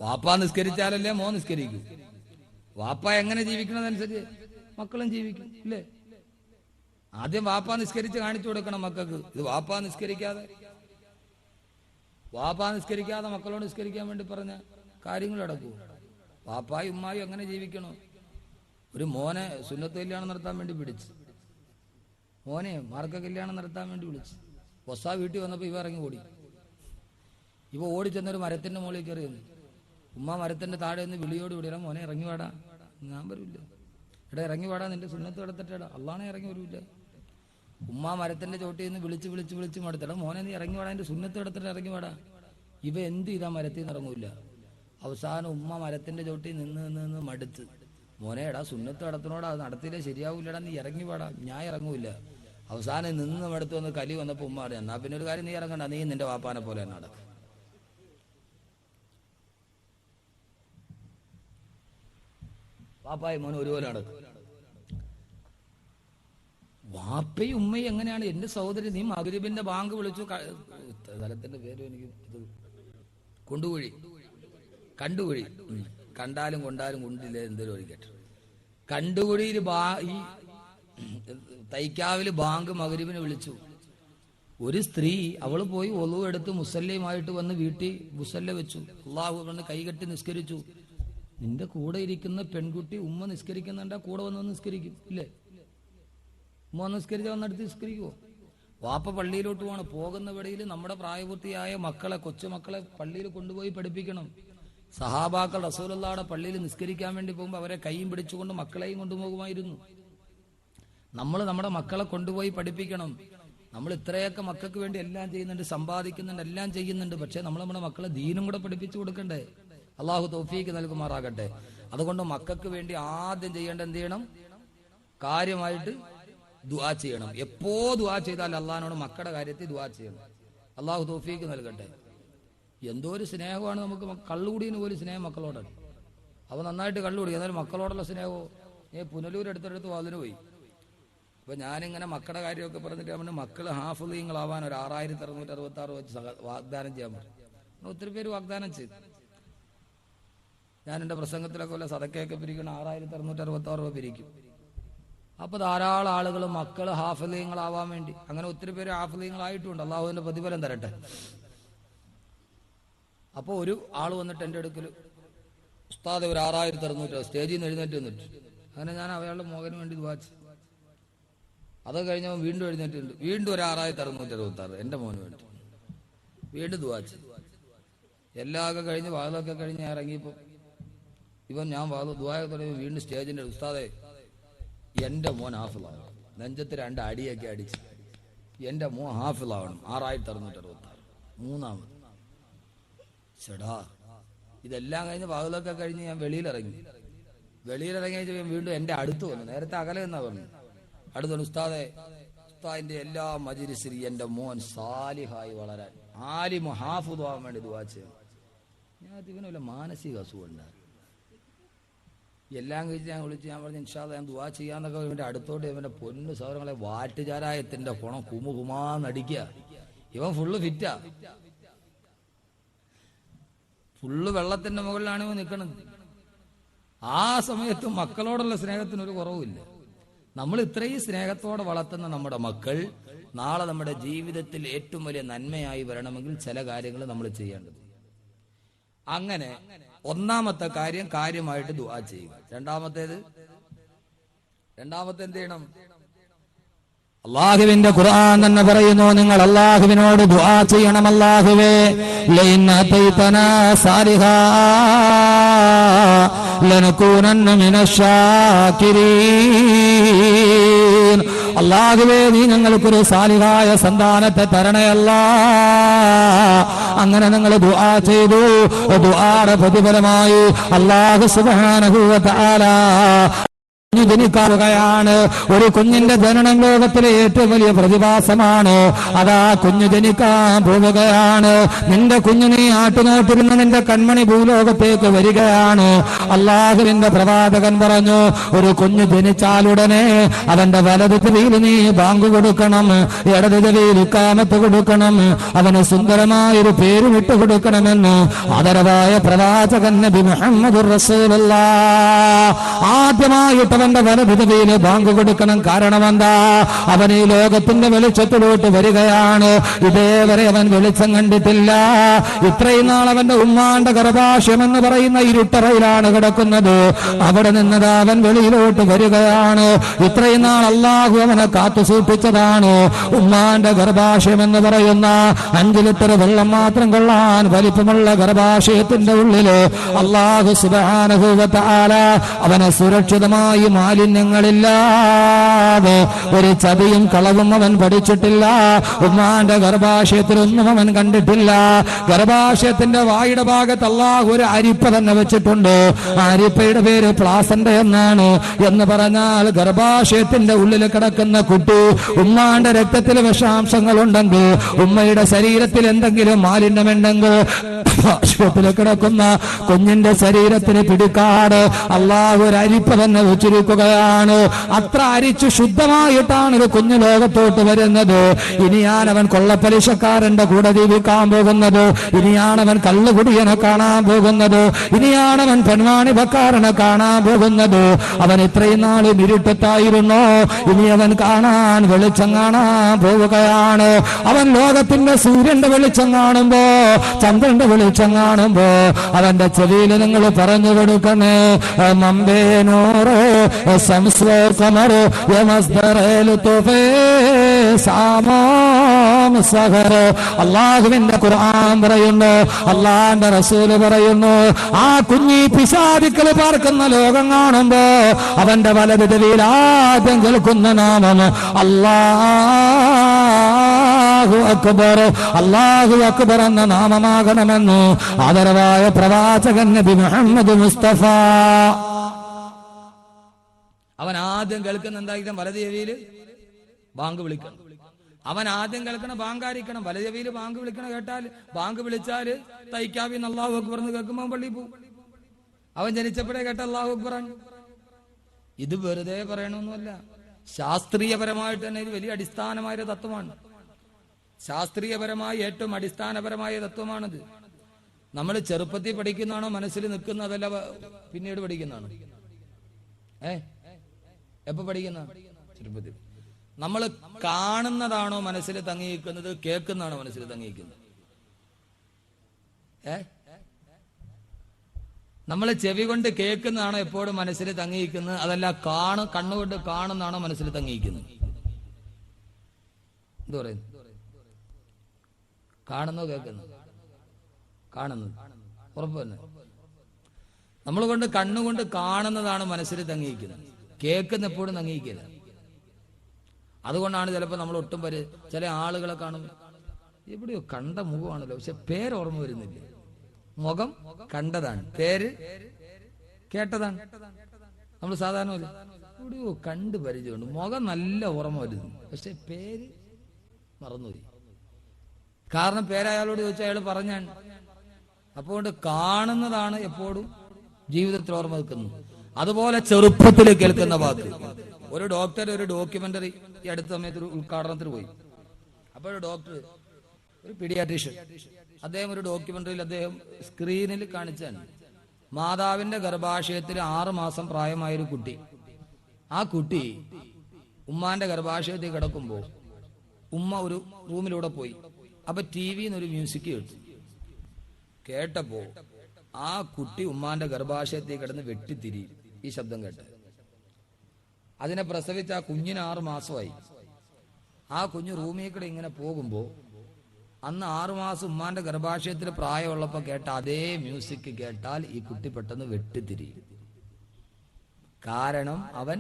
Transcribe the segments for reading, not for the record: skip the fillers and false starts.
വാപ്പ നിസ്കരിച്ചാലല്ലേ മോൻ നിസ്കരിക്കൂ. വാപ്പ എങ്ങനെ ജീവിക്കണതനുസരിച്ച് മക്കളും ജീവിക്കും ഇല്ലേ? ആദ്യം വാപ്പ നിസ്കരിച്ച് കാണിച്ചു കൊടുക്കണം മക്കൾക്ക്. ഇത് വാപ്പ നിസ്കരിക്കാതെ മക്കളോട് നിസ്കരിക്കാൻ വേണ്ടി പറഞ്ഞ കാര്യങ്ങൾ നടക്കൂ. വാപ്പായും ഉമ്മായും എങ്ങനെ ജീവിക്കണോ? ഒരു മോനെ സുന്നത്ത് കല്യാണം നടത്താൻ വേണ്ടി പിടിച്ച്, മോനെ മാർക്ക കല്യാണം നടത്താൻ വേണ്ടി വിളിച്ച്, ഒസാ വീട്ടിൽ വന്നപ്പോൾ ഇവ ഇറങ്ങി ഓടി. ഇവ ഓടിച്ചെന്നൊരു മരത്തിന്റെ മുകളിൽ കയറി വന്നു. ഉമ്മ മരത്തിന്റെ താഴെ നിന്ന് വിളിയോട് വിളിയാ, മോനെ ഇറങ്ങി വാടാ. ഞാൻ വരില്ല. എടാ ഇറങ്ങി വാടാ, നിന്റെ സുന്നത്ത് കിടത്തിട്ടാ. അള്ളാണെ ഇറങ്ങി വരൂല്ല. ഉമ്മ മരത്തിന്റെ ചോട്ടിൽ നിന്ന് വിളിച്ച് മടുത്തടാ, മോനെ നീ ഇറങ്ങി വാടാ, എന്റെ സുന്നത്ത് കിടത്തിട്ട് ഇറങ്ങി വാടാ. ഇവ എന്ത് ചെയ്താ മരത്തിൽ നിന്ന് ഇറങ്ങൂല. അവസാനം ഉമ്മ മരത്തിന്റെ ചോട്ടിൽ നിന്ന് മടുത്ത്, മോനെ എടാ സുന്നത്ത് കിടത്തിനോടാ, അത് നടത്തിയില്ലേ ശരിയാവൂലടാ, നീ ഇറങ്ങി വാടാ. ഞാൻ ഇറങ്ങൂല. അവസാനം നിന്ന് മടുത്ത് വന്ന് കലി വന്നപ്പോ ഉമ്മ അറിയാം, എന്നാ പിന്നെ ഒരു കാര്യം, നീ ഇറങ്ങണ്ട, നീ നിന്റെ വാപ്പാനെ പോലെ തന്നെ നടക്കും. വാപ്പായും മോനും ഒരുപോലെ നടക്കും. വാപ്പയും ഉമ്മയും എങ്ങനെയാണ്? എന്റെ സഹോദരി, നീ മഗ്‌രിബിന്റെ ബാങ്ക് വിളിച്ചു, സ്ഥലത്തിന്റെ പേര് എനിക്ക് കണ്ടുകുഴി കണ്ടാലും കൊണ്ടാലും കൊണ്ടില്ല എന്തേലും ഒഴിക്കട്ടെ. കണ്ടുകുഴിയിൽ ഈ തൈക്കാവില് ബാങ്ക് മഗ്‌രിബിനെ വിളിച്ചു. ഒരു സ്ത്രീ അവള് പോയി ഒളു എടുത്ത് മുസല്ലയുമായിട്ട് വന്ന് വീട്ടിൽ മുസല്ല വെച്ചു. അള്ളാഹു വന്ന് കൈകെട്ടി നിസ്കരിച്ചു. നിന്റെ കൂടെ ഇരിക്കുന്ന പെൺകുട്ടി ഉമ്മ നിസ്കരിക്കുന്നുണ്ടാ കൂടെ വന്ന് നിസ്കരിക്കും ഇല്ലേ? ഉമ്മ നിസ്കരിച്ച വന്നെടുത്ത് നിസ്കരിക്കുവോ? വാപ്പ പള്ളിയിലോട്ട് പോകണം. പോകുന്ന വഴിയിൽ നമ്മുടെ പ്രായപൂർത്തിയായ മക്കളെ, കൊച്ചുമക്കളെ പള്ളിയിൽ കൊണ്ടുപോയി പഠിപ്പിക്കണം. സഹാബാക്കൾ റസൂലുള്ളാഹിയുടെ പള്ളിയിൽ നിസ്കരിക്കാൻ വേണ്ടി പോകുമ്പോൾ അവരെ കൈയും പിടിച്ചുകൊണ്ട് മക്കളെയും കൊണ്ടുപോകുമായിരുന്നു. നമ്മൾ നമ്മുടെ മക്കളെ കൊണ്ടുപോയി പഠിപ്പിക്കണം. നമ്മൾ ഇത്രയൊക്കെ മക്കൾക്ക് വേണ്ടി എല്ലാം ചെയ്യുന്നുണ്ട്, സമ്പാദിക്കുന്നുണ്ട്, എല്ലാം ചെയ്യുന്നുണ്ട്. പക്ഷെ നമ്മൾ നമ്മുടെ മക്കളെ ദീനും കൂടെ പഠിപ്പിച്ചു കൊടുക്കണ്ടേ? അള്ളാഹു തൗഫീക്ക് നൽകുമാറാകട്ടെ. അതുകൊണ്ട് മക്കൾക്ക് വേണ്ടി ആദ്യം ചെയ്യേണ്ട എന്ത് ചെയ്യണം? കാര്യമായിട്ട് ദുആ ചെയ്യണം. എപ്പോ ദുആ ചെയ്താൽ അള്ളാഹിനോട് മക്കളുടെ കാര്യത്തിൽ ദുആ ചെയ്യണം. അള്ളാഹു തൗഫീക്ക് നൽകട്ടെ. എന്തോ ഒരു സ്നേഹമാണ് നമുക്ക്. കള്ളുകുടിന് പോലും സ്നേഹം മക്കളോടാണ്. അവ നന്നായിട്ട് കള്ളുകുടി, എന്നാലും മക്കളോടുള്ള സ്നേഹമോ. പുനലൂർ അടുത്തടുത്ത് അതിന് പോയി. അപ്പൊ ഞാനിങ്ങനെ മക്കളുടെ കാര്യമൊക്കെ പറഞ്ഞിട്ട് മക്കള് ഹാഫിളീങ്ങളാവാൻ ഒരു 6666 വെച്ച് വാഗ്ദാനം ചെയ്യാൻ പറഞ്ഞു. ഒത്തിരി പേര് വാഗ്ദാനം ചെയ്തു. ഞാൻ എന്റെ പ്രസംഗത്തിലൊക്കെ വല്ല സദക്കയൊക്കെ പിരിക്കണം, 6666 രൂപ പിരിക്കും. അപ്പൊ ധാരാളം ആളുകൾ മക്കള് ഹാഫിളീങ്ങളാവാൻ വേണ്ടി അങ്ങനെ ഒത്തിരി പേര് ഹാഫിളീങ്ങളായിട്ടുണ്ട്. അള്ളാഹുവിന്റെ പ്രതിഫലം തരട്ടെ. അപ്പൊ ഒരു ആള് വന്നിട്ട് എന്റെ അടുക്കൽ, ഉസ്താദ് ഒരു 6666 സ്റ്റേജിൽ നിന്ന് എഴുന്നേറ്റ് വന്നിട്ട്, അങ്ങനെ ഞാൻ അയാളുടെ മോഹന് വേണ്ടി ദുആ ചെയ്തു. അത് കഴിഞ്ഞവൻ വീണ്ടും എഴുന്നേറ്റുണ്ട്, വീണ്ടും ഒരു 6666 എന്റെ മോന് വേണ്ടി വീണ്ടും ദുആ ചെയ്തു. എല്ലാം ഒക്കെ കഴിഞ്ഞ് വാതിലൊക്കെ കഴിഞ്ഞ് ഇറങ്ങിയപ്പോ ഞാൻ ദുആ തുടങ്ങി. വീണ്ടും സ്റ്റേജിന്റെ ഉസ്താദേ, എന്റെ മോൻ ഹാഫിളാവണം. നെഞ്ചത്ത് 2 അടിയൊക്കെ അടിച്ച് എന്റെ മോൻ ഹാഫിളാവണം. 6666 മൂന്നാമത്. ചേടാ, ഇതെല്ലാം കഴിഞ്ഞ് വാതിലൊക്കെ കഴിഞ്ഞ് ഞാൻ വെളിയിലിറങ്ങി വീണ്ടും എന്റെ അടുത്ത് വന്നു. നേരത്തെ അകലെ എന്നാ പറഞ്ഞു. അടുത്ത ഉസ്താദിന്റെ എല്ലാ മജ്‌ലിസിലും എന്റെ മോൻ സാലിഹായി വളരാൻ, ആലിമു ഹാഫിദ് ആവാൻ വേണ്ടി ദുആ ചെയ്യണം. ഞാൻ ഇവന് വല്ല മാനസിക അസുഖം ഉണ്ടാകും. എല്ലാം കഴിച്ച് ഞാൻ വിളിച്ച് ഞാൻ പറഞ്ഞു ഇൻഷാ അല്ലാഹ് ഞാൻ ദുആ ചെയ്യാന്നൊക്കെ ഇവന്റെ അടുത്തോട്ട് ഇവന്റെ പൊന്നു സഹോദരങ്ങളെ വാറ്റുചാരായത്തിന്റെ കുണം കുമുകുമാന്നടിക്കുക. ഇവൻ ഫുള്ള് ഫിറ്റാ, ഫുള്ള് വെള്ളത്തിന്റെ മുകളിലാണ് ഇവൻ നിൽക്കണത്. ആ സമയത്ത് മക്കളോടുള്ള സ്നേഹത്തിനൊരു കുറവുമില്ല. നമ്മൾ ഇത്രയും സ്നേഹത്തോടെ വളർത്തുന്ന നമ്മുടെ മക്കൾ നാളെ നമ്മുടെ ജീവിതത്തിൽ ഏറ്റവും വലിയ നന്മയായി വരണമെങ്കിൽ ചില കാര്യങ്ങൾ നമ്മൾ ചെയ്യേണ്ടത്. അങ്ങനെ ഒന്നാമത്തെ കാര്യം കാര്യമായിട്ട് ദുആ ചെയ്യുക. രണ്ടാമത്തെ എന്ത് ചെയ്യണം? അല്ലാഹുവിന്റെ ഖുർആൻ തന്നെ പറയുന്നു, നിങ്ങൾ അല്ലാഹുവിനോട് ദുആ ചെയ്യണം. അല്ലാഹുവേ, ലഇൻ അതൈതനാ സാലിഹാ ലനകൂനന്ന മിനശ്ശാകിരീൻ. അല്ലാഹുവേ, നീ ഞങ്ങൾക്കൊരു സാലിഹായ സന്താനത്തെ തരണേ അല്ലാ. അങ്ങനെ നിങ്ങൾ ദുആ ചെയ്തു. ദുആയുടെ പ്രതിഫലമായി അല്ലാഹു സുബ്ഹാനഹു വ തആല കുഞ്ഞു ജനിക്കാവുകയാണ്. ഒരു കുഞ്ഞിന്റെ ജനനം ലോകത്തിലെ ഏറ്റവും വലിയ പ്രതിഭാസമാണ്. അതാ കുഞ്ഞു ജനിക്കാൻ പോവുകയാണ്. നിന്റെ കുഞ്ഞു നീ ആട്ടുനോട്ടിരുന്ന് നിന്റെ കൺമണി ഭൂലോകത്തേക്ക് വരികയാണ്. അള്ളാഹുവിന്റെ പ്രവാചകൻ പറഞ്ഞു, ഒരു കുഞ്ഞു ജനിച്ചാലുടനെ അവന്റെ വലതു ചെവിയിൽ നീ ബാങ്ക് കൊടുക്കണം, ഇടതു ചെവിയിൽ ഇഖാമത്ത് കൊടുക്കണം, അവന് സുന്ദരമായൊരു പേര് വിട്ടു കൊടുക്കണമെന്ന് ആദരവായ പ്രവാചകൻ നബി മുഹമ്മദുർ റസൂലുള്ളാഹ്. ആദ്യമായിട്ട് അവന്റെ വലതു ചെവിയിൽ ബാങ്ക് കൊടുക്കണം. കാരണം എന്താ? അവൻ ഈ ലോകത്തിന്റെ വെളിച്ചത്തിലോട്ട് വരികയാണ്. ഇതേവരെ അവൻ വെളിച്ചം കണ്ടിട്ടില്ല. ഇത്രയും നാൾ അവന്റെ ഉമ്മാന്റെ ഗർഭാശയം എന്ന് പറയുന്ന ഇരുട്ടറയിലാണ് കിടക്കുന്നത്. അവിടെ നിന്നത് അവൻ വെളിയിലോട്ട് വരികയാണ്. ഇത്രയും നാൾ അള്ളാഹു അവനെ കാത്തു സൂക്ഷിച്ചതാണ്. ഉമ്മാന്റെ ഗർഭാശയം എന്ന് പറയുന്ന 5 ലിറ്റർ വെള്ളം മാത്രം കൊള്ളാൻ വലിപ്പമുള്ള ഗർഭാശയത്തിന്റെ ഉള്ളില് അള്ളാഹു സുബ്ഹാനഹു വ തആല അവനെ സുരക്ഷിതമായി മാലിന്യങ്ങളില്ലാതെ ഒരു ചതിയും കളവും അവൻ പഠിച്ചിട്ടില്ല. ഉമ്മാന്റെ ഗർഭാശയത്തിലൊന്നും അവൻ കണ്ടിട്ടില്ല. ഗർഭാശയത്തിന്റെ വായുടെ ഭാഗത്ത് അള്ളാഹു ഒരു അരിപ്പ തന്നെ വെച്ചിട്ടുണ്ട്. ആ അരിപ്പയുടെ പേര് പ്ലാസന്റ എന്നാണ്. എന്ന് പറഞ്ഞാൽ ഗർഭാശയത്തിന്റെ ഉള്ളിൽ കിടക്കുന്ന കുട്ടി ഉമ്മാന്റെ രക്തത്തിൽ വിഷാംശങ്ങൾ ഉണ്ടെങ്കിൽ, ഉമ്മയുടെ ശരീരത്തിൽ എന്തെങ്കിലും മാലിന്യമുണ്ടെങ്കിൽ ഗർഭാശയത്തിൽ കിടക്കുന്ന കുഞ്ഞിന്റെ ശരീരത്തിന് പിടിക്കാട് അള്ളാഹു ഒരു അരിപ്പ തന്നെ വെച്ചിരിക്കുകയാണ്. അത്ര അരിച്ചു ശുദ്ധമായിട്ടാണ് ഒരു കുഞ്ഞു ലോകത്തോട്ട് വരുന്നത്. ഇനിയാണ് അവൻ കൊള്ളപ്പലിശക്കാരന്റെ കൂടെ ജീവിക്കാൻ പോകുന്നത്. ഇനിയാണ് അവൻ കള്ളുകുടിയനെ കാണാൻ പോകുന്നത്. ഇനിയാണ് അവൻ പെൺവാണിഭക്കാരനെ കാണാൻ പോകുന്നത്. അവൻ ഇത്രയും നാളും ഇരുട്ടത്തായിരുന്നു. ഇനി അവൻ കാണാൻ വെളിച്ചം കാണാൻ പോവുകയാണ്. അവൻ ലോകത്തിന്റെ സൂര്യന്റെ വെളിച്ചം കാണുമ്പോ, ചന്ദ്രന്റെ വെളിച്ചം കാണുമ്പോ അവന്റെ ചെവിയിൽ നിങ്ങൾ പറഞ്ഞു കൊടുക്കണേ, മമ്പേനോറ് സംസ്വ കമറ് അള്ളാഹുവിന്റെ ഖുർആൻ പറയുന്നു, അള്ളാന്റെ റസൂല് പറയുന്നു, ആ കുഞ്ഞി പിശാചുക്കൾ പാർക്കുന്ന ലോകം കാണുമ്പോ അവന്റെ വലതു ചെവിയിൽ ആദ്യം കേൾക്കുന്ന നാമം അല്ലാഹു അക്ബർ, അല്ലാഹു അക്ബർ എന്ന നാമമാകണമെന്ന് ആദരവായ പ്രവാചകൻ നബി മുഹമ്മദ് മുസ്തഫ. അവൻ ആദ്യം കേൾക്കുന്ന എന്തായിരിക്കണം? വലത് ചെവിയില് ബാങ്ക് വിളിക്കണം. അവൻ ആദ്യം കേൾക്കണം ബാങ്കായിരിക്കണം. വലത് ചെവിയില് ബാങ്ക് വിളിക്കണം. കേട്ടാൽ ബാങ്ക് വിളിച്ചാല് തൈക്കാവി അല്ലാഹു അക്ബർ എന്ന് കേൾക്കുമ്പോൾ പള്ളി പോകും. അവൻ ജനിച്ചപ്പോഴേ കേട്ട അല്ലാഹു അക്ബറാണ്. ഇത് വെറുതെ പറയണമെന്നല്ല, ശാസ്ത്രീയപരമായിട്ട് തന്നെ ഇത് വലിയ അടിസ്ഥാനമായ തത്വമാണ്. ശാസ്ത്രീയപരമായി ഏറ്റവും അടിസ്ഥാനപരമായ തത്വമാണിത്. നമ്മൾ ചെറുപ്പത്തിൽ പഠിക്കുന്നതാണോ മനസ്സിൽ നിൽക്കുന്നതല്ല പിന്നീട് പഠിക്കുന്നതാണോ? എപ്പോ പഠിക്കുന്ന? ചെറുപ്പത്തിൽ. നമ്മൾ കാണുന്നതാണോ മനസ്സിൽ തങ്ങിയിരിക്കുന്നത്, കേൾക്കുന്നതാണോ മനസ്സിൽ തങ്ങിയിരിക്കുന്നത്? നമ്മൾ ചെവി കൊണ്ട് കേൾക്കുന്നതാണോ എപ്പോഴും മനസ്സിൽ തങ്ങിയിരിക്കുന്നത്? അതല്ല കണ്ണുകൊണ്ട് കാണുന്നതാണോ മനസ്സിൽ തങ്ങിയിരിക്കുന്നത്? എന്താ പറയുന്നത്? കാണുന്നോ കേൾക്കുന്നു? കാണുന്നത് ഉറപ്പ് തന്നെ. നമ്മൾ കൊണ്ട് കണ്ണുകൊണ്ട് കാണുന്നതാണ് മനസ്സിൽ തങ്ങിയിരിക്കുന്നത്. കേൾക്കുന്ന എപ്പോഴും തങ്ങിയിരിക്കില്ല. അതുകൊണ്ടാണ് ചിലപ്പോൾ നമ്മൾ ഒട്ടും ചില ആളുകളെ കാണുമ്പോൾ എവിടെയോ കണ്ട മുഖമാണല്ലോ, പക്ഷെ പേര് ഓർമ്മ വരുന്നില്ല. മുഖം കണ്ടതാണ്, പേര് കേട്ടതാണ്. നമ്മൾ സാധാരണ എവിടെയോ കണ്ട് പരിചയമുണ്ട്, മുഖം നല്ല ഓർമ്മ വരുന്നു, പക്ഷെ പേര് മറന്നുപോയി. കാരണം പേരയാളോട് ചോദിച്ചാൽ അയാൾ പറഞ്ഞാണ്. അപ്പോൾ കാണുന്നതാണ് എപ്പോഴും ജീവിതത്തിൽ ഓർമ്മ വെക്കുന്നത്. അതുപോലെ ചെറുപ്പത്തിൽ കേൾക്കുന്ന വാക്ക്. ഒരു ഡോക്ടർ ഒരു ഡോക്യുമെന്ററി ഈ അടുത്ത സമയത്ത് ഒരു ഉദ്ഘാടനത്തിന് പോയി. അപ്പോൾ ഡോക്ടർ, ഒരു പീഡിയാട്രീഷ്യൻ, അദ്ദേഹം ഒരു ഡോക്യുമെന്ററിയിൽ അദ്ദേഹം സ്ക്രീനിൽ കാണിച്ചാണ് മാതാവിന്റെ ഗർഭാശയത്തിൽ 6 മാസം പ്രായമായൊരു കുട്ടി. ആ കുട്ടി ഉമ്മാന്റെ ഗർഭാശയത്തിൽ കിടക്കുമ്പോ ഉമ്മ ഒരു റൂമിലൂടെ പോയി. അപ്പൊ ടിവിന്ന് ഒരു മ്യൂസിക് കേട്ടപ്പോ ആ കുട്ടി ഉമ്മാന്റെ ഗർഭാശയത്തിൽ കിടന്ന് വെട്ടിത്തിരി ഈ ശബ്ദം കേട്ട്. അതിനെ പ്രസവിച്ച ആ കുഞ്ഞിന് 6 മാസമായി. ആ കുഞ്ഞ് റൂമിൽ കൂടെ ഇങ്ങനെ പോകുമ്പോ അന്ന് 6 മാസം ഉമ്മാന്റെ ഗർഭാശയത്തിൽ പ്രായമുള്ളപ്പോ കേട്ട അതേ മ്യൂസിക് കേട്ടാൽ ഈ കുട്ടി പെട്ടെന്ന് വെട്ടിത്തിരിയും. കാരണം അവൻ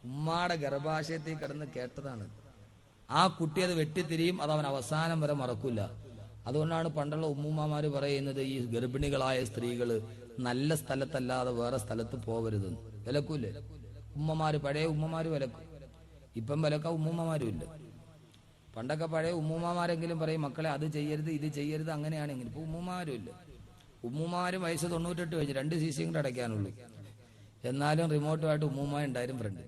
ഉമ്മാടെ ഗർഭാശയത്തിൽ കിടന്ന് കേട്ടതാണ്. ആ കുട്ടി അത് വെട്ടിത്തിരിയും, അത് അവൻ അവസാനം വരെ മറക്കൂല. അതുകൊണ്ടാണ് പണ്ടുള്ള ഉമ്മുമ്മമാര് പറയുന്നത്, ഈ ഗർഭിണികളായ സ്ത്രീകള് നല്ല സ്ഥലത്തല്ലാതെ വേറെ സ്ഥലത്ത് പോവരുതെന്ന്. വിലക്കൂലേ? ഉമ്മമാര്, പഴയ ഉമ്മമാര് വിലക്കും. ഇപ്പം വിലക്കാൻ ഉമ്മമാരും ഇല്ല. പണ്ടൊക്കെ പഴയ ഉമ്മമാരെങ്കിലും പറയും മക്കളെ അത് ചെയ്യരുത് ഇത് ചെയ്യരുത് അങ്ങനെയാണെങ്കിൽ. ഇപ്പൊ ഉമ്മമാരും ഇല്ല. ഉമ്മമാരും വയസ്സ് 98 കഴിഞ്ഞ് 2 CC കൂടെ അടയ്ക്കാനുള്ളൂ. എന്നാലും റിമോട്ടുമായിട്ട് ഉമ്മൂമ്മ ഉണ്ടായിരുന്നു ഫ്രണ്ട്.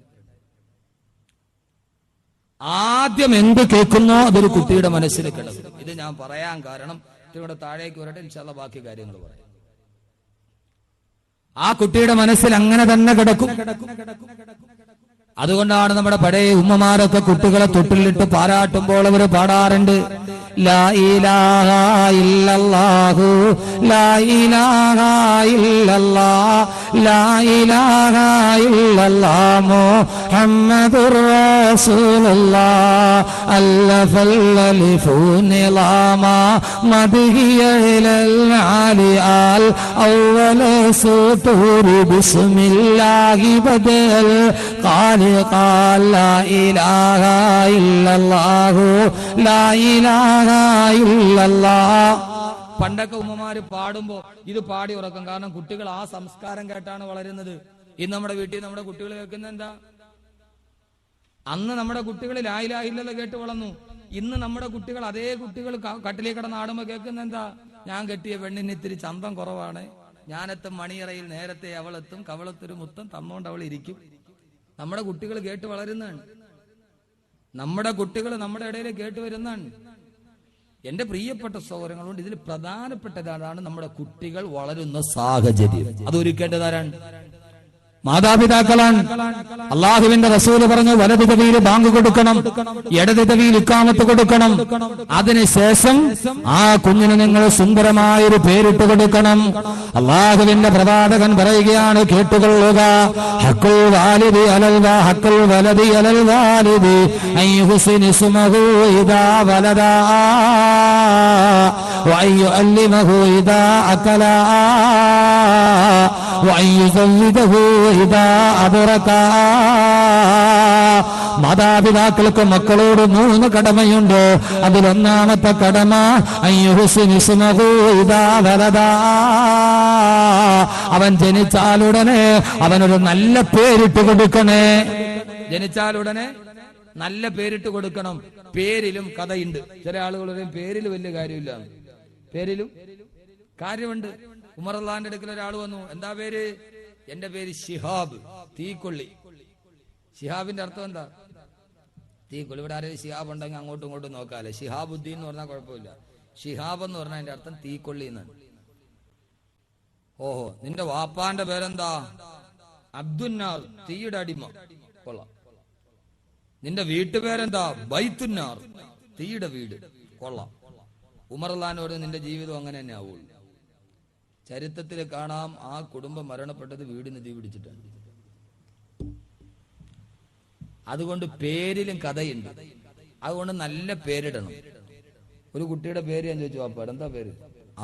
ആദ്യം എന്ത് കേൾക്കുന്നോ അതൊരു കുട്ടിയുടെ മനസ്സിൽ കിടക്കും. ഇത് ഞാൻ പറയാൻ കാരണം ഇവിടെ താഴേക്ക് വരട്ടെ, ഇൻഷാ അല്ലാഹ് ബാക്കി കാര്യങ്ങൾ പറയാം. ആ കുട്ടിയുടെ മനസ്സിൽ അങ്ങനെ തന്നെ കിടക്കും. അതുകൊണ്ടാണ് നമ്മുടെ പഴയ ഉമ്മമാരൊക്കെ കുട്ടികളെ തൊട്ടിലിട്ട് പാരാട്ടുമ്പോൾ അവർ പാടാറുണ്ട്, ലാ ഇലാഹ ഇല്ലല്ലാഹു ലാ ഇലാഹ ഇല്ലല്ലാഹ് ലാ ഇലാഹ ഇല്ലല്ലാഹ് മുഹമ്മദുർ റസൂലുള്ളാഹ് അല്ലഫൽ അലിഫു നിളാമ മദ്ഹിയ ഇലൽ ആലിആൽ അവ്വല സൂതൂരി ബിസ്മില്ലാഹി ബദൽ ഖാൽ ലാ ഇലാഹ ഇല്ലല്ലാഹു ലാ ഇലാഹ ഇല്ലല്ലാഹ്. പണ്ടൊക്കെ ഉമ്മമാര് പാടുമ്പോ ഇത് പാടി ഉറക്കും. കാരണം കുട്ടികൾ ആ സംസ്കാരം കേട്ടാണ് വളരുന്നത്. ഇന്ന് നമ്മുടെ വീട്ടിൽ നമ്മുടെ കുട്ടികൾ കേൾക്കുന്ന എന്താ? അന്ന് നമ്മുടെ കുട്ടികൾ ലാ ഇലാഹ ഇല്ലല്ലാഹ് കേട്ട് വളർന്നു. ഇന്ന് നമ്മുടെ കുട്ടികൾ അതേ കുട്ടികൾ കട്ടിലേക്ക് കിടന്ന് ആടുമ്പോ കേൾക്കുന്ന എന്താ? ഞാൻ കെട്ടിയ പെണ്ണിന് ഇത്തിരി ചന്തം കുറവാണ്, ഞാനെത്തും മണിയറയിൽ നേരത്തെ അവളെത്തും, കവളത്തൊരു മുത്തം തന്നോണ്ട് അവൾ ഇരിക്കും. നമ്മുടെ കുട്ടികൾ കേട്ട് വളരുന്നതാണ്. നമ്മുടെ കുട്ടികൾ നമ്മുടെ ഇടയിൽ കേട്ട് വരുന്നതാണ്. എന്റെ പ്രിയപ്പെട്ട സഹോദരങ്ങളുണ്ട്, ഇതിൽ പ്രധാനപ്പെട്ടതാണ് നമ്മുടെ കുട്ടികൾ വളരുന്ന സാഹചര്യം. അത് ഒരുക്കേണ്ടതാരാണ്? മാതാപിതാക്കളാണ്. അള്ളാഹുവിന്റെ റസൂല് പറഞ്ഞു, വലതു ചെവിയിൽ ബാങ്ക് കൊടുക്കണം, ഇടത് ചെവിയിൽ ഇഖാമത്ത് കൊടുക്കണം. അതിനുശേഷം ആ കുഞ്ഞിന് നിങ്ങൾ സുന്ദരമായൊരു പേരിട്ട് കൊടുക്കണം. അള്ളാഹുവിന്റെ പ്രവാചകൻ പറയുകയാണ്, കേട്ടുകൊള്ളുക, ഹഖുൽ വാലിദി അലൽ ഹഖുൽ വലദി അലൽ വാലിദി അൻ യുഹ്സിന ഇസ്മഹു ഇദാ വലദാ വഅൻ യുഅല്ലിമഹു ഇദാ അകലാ വഅൻ യുസവ്വിദഹു ഇദാ അദ്റകാ. മാതാപിതാക്കൾക്ക് മക്കളോട് 3 കടമയുണ്ട്. അതിലൊന്നാമത്തെ കടമ അൻ യുഹ്സിന ഇസ്മഹു ഇദാ വലദാ. അവൻ ജനിച്ചാലുടനെ അവനൊരു നല്ല പേരിട്ട് കൊടുക്കണേ. ജനിച്ചാലുടനെ നല്ല പേരിട്ട് കൊടുക്കണം. പേരിലും കഥയുണ്ട്. ചില ആളുകൾ പറയും പേരിൽ വലിയ കാര്യമില്ല. പേരിലും കാര്യമുണ്ട്. ഉമർ അള്ളാന്റെ അടുക്കൽ ഒരാൾ വന്നു, എന്താ പേര്? എന്റെ പേര് ശിഹാബ്, തീക്കൊള്ളി. ശിഹാബിന്റെ അർത്ഥം എന്താ? തീക്കൊള്ളി. ഇവിടെ ആരെയും ശിഹാബ് ഉണ്ടെങ്കിൽ അങ്ങോട്ടും ഇങ്ങോട്ടും നോക്കാല്ലേ. ശിഹാബുദ്ദീൻ എന്ന് പറഞ്ഞാൽ കുഴപ്പമില്ല. ശിഹാബ് എന്ന് പറഞ്ഞാൽ അതിന്റെ അർത്ഥം തീക്കൊള്ളി എന്നാണ്. ഓഹോ, നിന്റെ വാപ്പാന്റെ പേരെന്താ? അബ്ദുന്നാർ, തീയുടെ അടിമ. കൊള്ളാം. നിന്റെ വീട്ടുപേരെന്താ? ബൈത്തുന്നാർ, തീയുടെ വീട്. കൊള്ളാം. ഉമർ അള്ളാനോട് നിന്റെ ജീവിതം അങ്ങനെ തന്നെ ആവുള്ളൂ. ചരിത്രത്തിൽ കാണാം, ആ കുടുംബം മരണപ്പെട്ടത് വീടിന് തീ പിടിച്ചിട്ടാണ്. അതുകൊണ്ട് പേരിലും കഥയുണ്ട്. അതുകൊണ്ട് നല്ല പേരിടണം. ഒരു കുട്ടിയുടെ പേര് ഞാൻ ചോദിച്ചു, വാപ്പാട് എന്താ പേര്?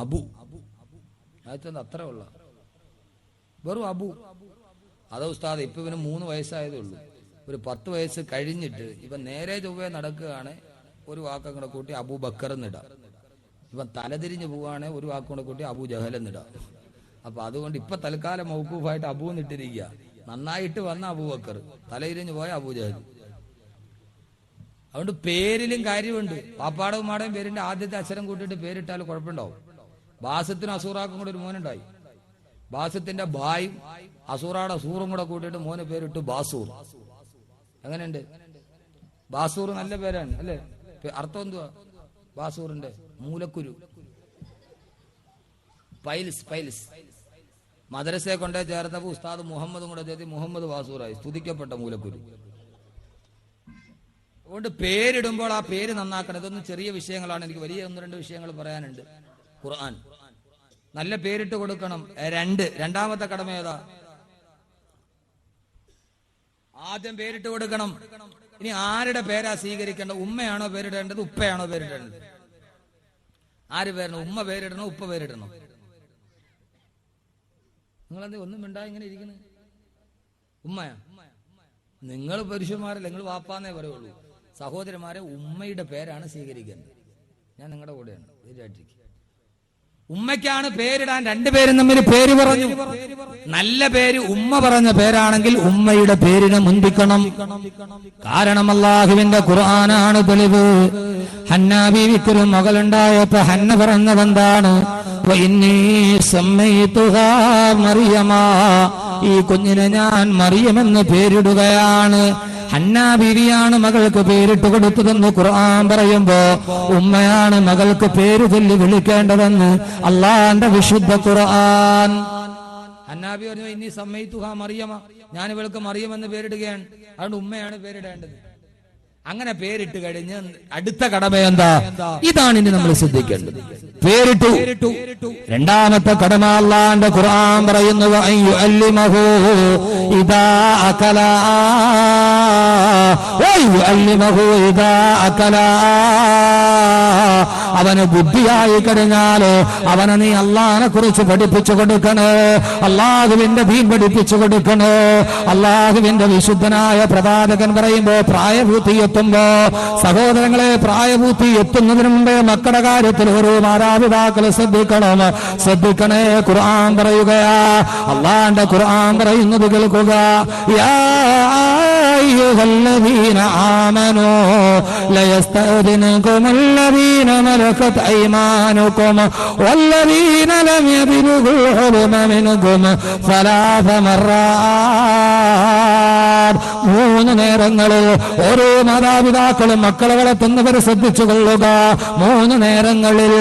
അബു. അത്ര ഉള്ള വെറും അബു. അതോ ഉസ്താദ് ഇപ്പൊ ഇവന് 3 വയസ്സായതേ ഉള്ളൂ. ഒരു 10 വയസ്സ് കഴിഞ്ഞിട്ട് ഇവൻ നേരെ ചൊവ്വേ നടക്കുകയാണ്, ഒരു വാക്കം കൂടെ കൂട്ടി അബൂ ബക്കർ എന്നിടാം. ഇവൻ തലതിരിഞ്ഞ് പോവുകയാണെങ്കിൽ ഒരു വാക്കുകൂടെ കൂട്ടി അബൂ ജഹൽ എന്നിടാം. അപ്പൊ അതുകൊണ്ട് ഇപ്പൊ തൽക്കാലം മൗക്കൂഫായിട്ട് അബൂ എന്നിട്ടിരിക്കുക. നന്നായിട്ട് വന്ന അബൂബക്കർ, തലതിരിഞ്ഞ് പോയ അബൂ ജഹൽ. അതുകൊണ്ട് പേരിലും കാര്യമുണ്ട്. പാപ്പാടവും മാടയും പേരിന്റെ ആദ്യത്തെ അക്ഷരം കൂട്ടിയിട്ട് പേരിട്ടാൽ കുഴപ്പമുണ്ടാവും. ബാസത്തിനും അസൂറാക്കും കൂടെ ഒരു മോനുണ്ടായി. ബാസത്തിന്റെ ഭായും അസൂറാടെ സൂറും കൂടെ കൂട്ടിയിട്ട് മോന് പേരിട്ടു ബാസൂർ. എങ്ങനെയുണ്ട്? ബാസൂർ നല്ല പേരാണ് അല്ലേ? അർത്ഥം എന്തുവാ ബാസൂറിന്റെ? മൂലക്കുരു. പൈൽസ്. പൈൽസ് മദ്രസയെ കൊണ്ടേ ചേർത്തപ്പോ ഉസ്താദ് മുഹമ്മദും കൂടെ ചേർത്തി മുഹമ്മദ് ബാസൂറായി. സ്തുതിക്കപ്പെട്ട മൂലക്കുരു. അതുകൊണ്ട് പേരിടുമ്പോൾ ആ പേര് നന്നാക്കണം. ഇതൊന്നും ചെറിയ വിഷയങ്ങളാണ്. എനിക്ക് വലിയ 1-2 വിഷയങ്ങൾ പറയാനുണ്ട്. ഖുർആൻ നല്ല പേരിട്ട് കൊടുക്കണം. രണ്ടാമത്തെ കടമ ഏതാ? ആദ്യം പേരിട്ട് കൊടുക്കണം. ഇനി ആരുടെ പേരാ സ്വീകരിക്കേണ്ടത്? ഉമ്മയാണോ പേരിടേണ്ടത്? ഉപ്പയാണോ പേരിടേണ്ടത്? ആര് പേരിടണം? ഉമ്മ പേരിടണോ? ഉപ്പ പേരിടണോ? നിങ്ങളെന്താ ഒന്നും മിണ്ടാ ഇങ്ങനെ ഇരിക്കുന്നത്? ഉമ്മയാ? നിങ്ങൾ പുരുഷന്മാരല്ല, നിങ്ങൾ വാപ്പാന്നേ പറയുള്ളൂ. സഹോദരന്മാരെ, ഉമ്മയുടെ പേരാണ് സ്വീകരിക്കേണ്ടത്. ഞാൻ നിങ്ങളുടെ കൂടെയാണ്. ഉമ്മയ്ക്കാണ് പേരിടാൻ, രണ്ടുപേരും തമ്മിൽ പേര് പറഞ്ഞു. നല്ല പേര് ഉമ്മ പറഞ്ഞ പേരാണെങ്കിൽ ഉമ്മയുടെ പേരിനെ മുന്തിക്കണം. കാരണം അല്ലാഹുവിന്റെ ഖുർആനാണ് തെളിവ്. Hannah ബീവിക്കൊരു മകളുണ്ടായപ്പോ Hannah പറഞ്ഞതെന്താണ്? വഇന്നീ സമ്മൈതുഹാ മറിയമ, ഈ കുഞ്ഞിനെ ഞാൻ മറിയമെന്ന് പേരിടുകയാണ്. ഹന്നാ ബീവിയാണ് മകൾക്ക് പേരിട്ട് കൊടുത്തതെന്ന് ഖുർആൻ പറയുമ്പോ ഉമ്മയാണ് മകൾക്ക് പേര് ചൊല്ലി വിളിക്കേണ്ടതെന്ന് അള്ളാന്റെ വിശുദ്ധ ഖുർആൻ. ഹന്നാ ബീവി പറഞ്ഞു ഇനി സമ്മൈതുഹാ മറിയമ, ഞാൻ ഇവൾക്ക് മറിയമെന്ന് പേരിടുകയാണ്, അതുകൊണ്ട് ഉമ്മയാണ് പേരിടേണ്ടത്. അങ്ങനെ പേരിട്ട് കഴിഞ്ഞ് അടുത്ത കടമ എന്താ? ഇതാണ് ഇനി നമ്മൾ ശ്രദ്ധിക്കേണ്ടത്. പേരിട്ടു. രണ്ടാമത്തെ കടമ അല്ലാഹുവിന്റെ ഖുർആൻ പറയുന്നു വഅയ്യുഅല്ലിമഹു ഇദാ അകല വഅയ്യുഅല്ലിമഹു ഇദാ അകല, അവന് ബുദ്ധിയായി കഴിഞ്ഞാല് അവനെ നീ അള്ളാഹിനെ കുറിച്ച് പഠിപ്പിച്ചു കൊടുക്കണേ, അള്ളാഹുവിന്റെ ദീൻ പഠിപ്പിച്ചു കൊടുക്കണേ. അള്ളാഹുവിന്റെ വിശുദ്ധനായ പ്രവാചകൻ പറയുമ്പോ പ്രായപൂർത്തി എത്തുമ്പോ, സഹോദരങ്ങളെ, പ്രായപൂർത്തി എത്തുന്നതിന് മുമ്പേ മക്കളുടെ കാര്യത്തിൽ ഓരോ മാതാപിതാക്കളെ ശ്രദ്ധിക്കണേ. ഖുർആൻ പറയുകയാ, അള്ളാന്റെ ഖുർആൻ പറയുന്നത് കേൾക്കുക. യാ അയ്യുഹല്ലദീന ആമനൂ ലയസ്തഅദിനുകുമുല്ലദീന മലകത് അയ്മാനുകും വല്ലദീന ലം യബ്ലുഗുൽ ഹുൽമ മിൻകും സലാസ മർറാത്ത്. 3 നേരങ്ങളിൽ ഓരോ മാതാപിതാക്കളും മക്കളെ വളർത്തുന്നവരെ ശ്രദ്ധിച്ചു കൊള്ളുക. 3 നേരങ്ങളിൽ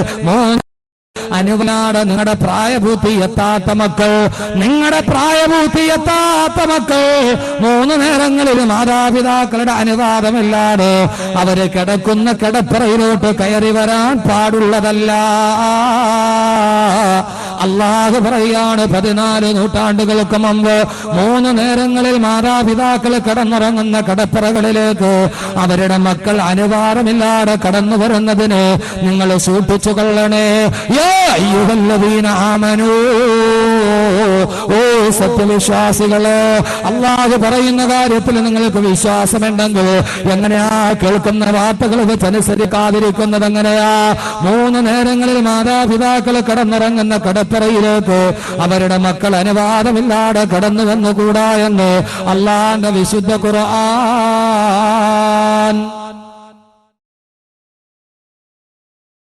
അനുവനാട് നിങ്ങളുടെ പ്രായപൂർത്തി എത്താത്ത മക്കൾ, നിങ്ങളുടെ പ്രായപൂർത്തി എത്താത്ത മക്കൾ 3 നേരങ്ങളിൽ മാതാപിതാക്കളുടെ അനുവാദമില്ലാതെ അവര് കിടക്കുന്ന കിടപ്പറയിലോട്ട് കയറി വരാൻ പാടുള്ളതല്ല. അല്ലാഹു പറയാണ് 14 നൂറ്റാണ്ടുകൾക്ക് മുമ്പ് 3 നേരങ്ങളിൽ മാതാപിതാക്കൾ കിടന്നുറങ്ങുന്ന കിടപ്പറകളിലേക്ക് അവരുടെ മക്കൾ അനുവാദമില്ലാതെ കടന്നു വരുന്നതിന് നിങ്ങൾ സൂക്ഷിച്ചു കൊള്ളണേ. യാ അയ്യുഹല്ലദീന ആമനൂ, ഓ സത്യവിശ്വാസികളെ, അല്ലാഹു പറയുന്ന കാര്യത്തിൽ നിങ്ങൾക്ക് വിശ്വാസമുണ്ടെങ്കിൽ എങ്ങനെയാ കേൾക്കുന്ന വാർത്തകൾ വെച്ച് അനുസരിക്കാതിരിക്കുന്നത്? എങ്ങനെയാ? 3 നേരങ്ങളിൽ മാതാപിതാക്കൾ കടന്നിറങ്ങുന്ന കടപ്പറയിലേക്ക് അവരുടെ മക്കൾ അനുവാദമില്ലാതെ കടന്നു വന്നുകൂടാ എന്ന് അല്ലാഹുവിന്റെ വിശുദ്ധ ഖുർആൻ.